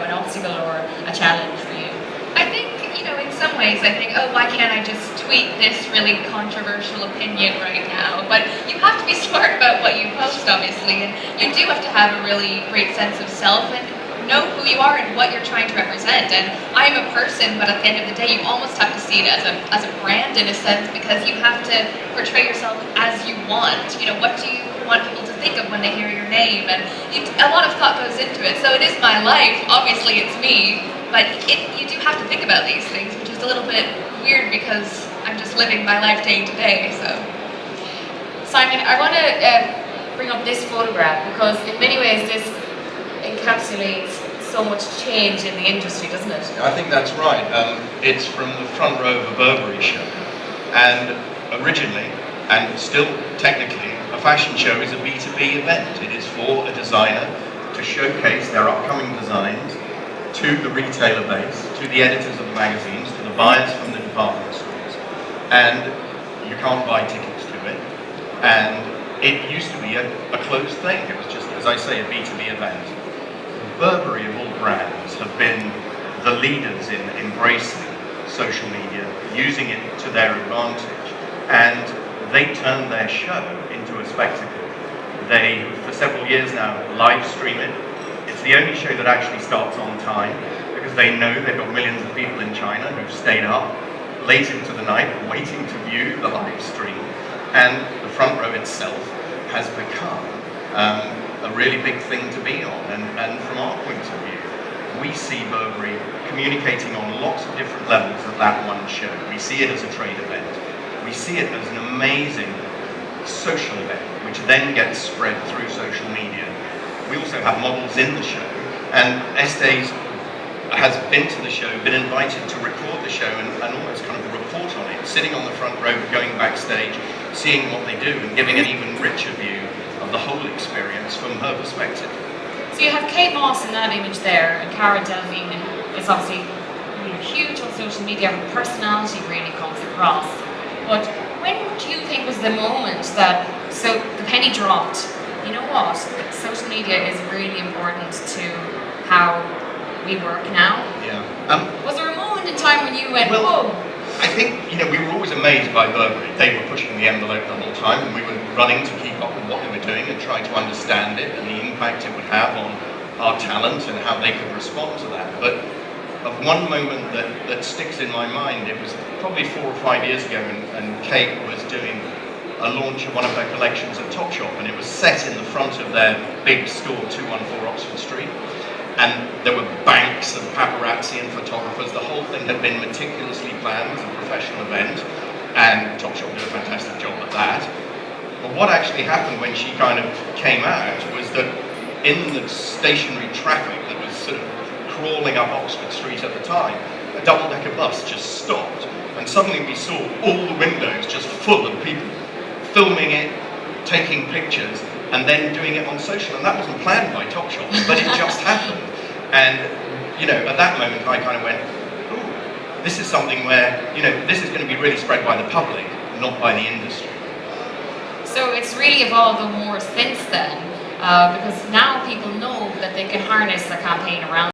an obstacle or a challenge for you? I think, in some ways, I think, oh, why can't I just tweet this really controversial opinion right now? But you have to be smart about what you post, obviously, and you do have to have a really great sense of self and know who you are and what you're trying to represent. And I'm a person, but at the end of the day, you almost have to see it as a brand in a sense, because you have to portray yourself as you want. What do you want people to think of when they hear your name? And a lot of thought goes into it. So it is my life. Obviously, it's me. But you do have to think about these things, which is a little bit weird because I'm just living my life day to day. So, Simon, I want to bring up this photograph because in many ways this encapsulates so much change in the industry, doesn't it? I think that's right. It's from the front row of a Burberry show, and originally, and still technically, a fashion show is a B2B event. It is for a designer to showcase their upcoming designs to the retailer base, to the editors of the magazines, to the buyers from the department stores. And you can't buy tickets to it. And it used to be a closed thing. It was just, as I say, a B2B event. Burberry, of all brands, have been the leaders in embracing social media, using it to their advantage. And they turned their show into a spectacle. They, for several years now, live stream it. It's the only show that actually starts on time, because they know they've got millions of people in China who've stayed up late into the night waiting to view the live stream. And the front row itself has become a really big thing to be on. And from our point of view, we see Burberry communicating on lots of different levels at that one show. We see it as a trade event. We see it as an amazing social event, which then gets spread through social media. We also have models in the show, and Estée has been to the show, been invited to record the show and almost kind of report on it, sitting on the front row, going backstage, seeing what they do and giving an even richer view of the whole experience from her perspective. So you have Kate Moss in that image there, and Cara Delevingne is obviously huge on social media. Her personality really comes across. But when do you think was the moment that the penny dropped? You know what? Social media is really important to how we work now. Yeah. Was there a moment in time when you went, well, whoa? I think, we were always amazed by Burberry. They were pushing the envelope the whole time, and we were running to keep up with what they were doing and trying to understand it and the impact it would have on our talent and how they could respond to that. But of one moment that sticks in my mind, it was probably 4 or 5 years ago, and Kate was doing a launch of one of her collections at Topshop, and it was set in the front of their big store, 214 Oxford Street. And there were banks of paparazzi and photographers. The whole thing had been meticulously planned as a professional event, and Topshop did a fantastic job at that. But what actually happened when she kind of came out was that in the stationary traffic that was sort of crawling up Oxford Street at the time, a double-decker bus just stopped, and suddenly we saw all the windows just full of people filming it, taking pictures, and then doing it on social. And that wasn't planned by Topshop, but it just happened. And, at that moment I kind of went, ooh, this is something where, this is going to be really spread by the public, not by the industry. So it's really evolved more since then, because now people know that they can harness a campaign around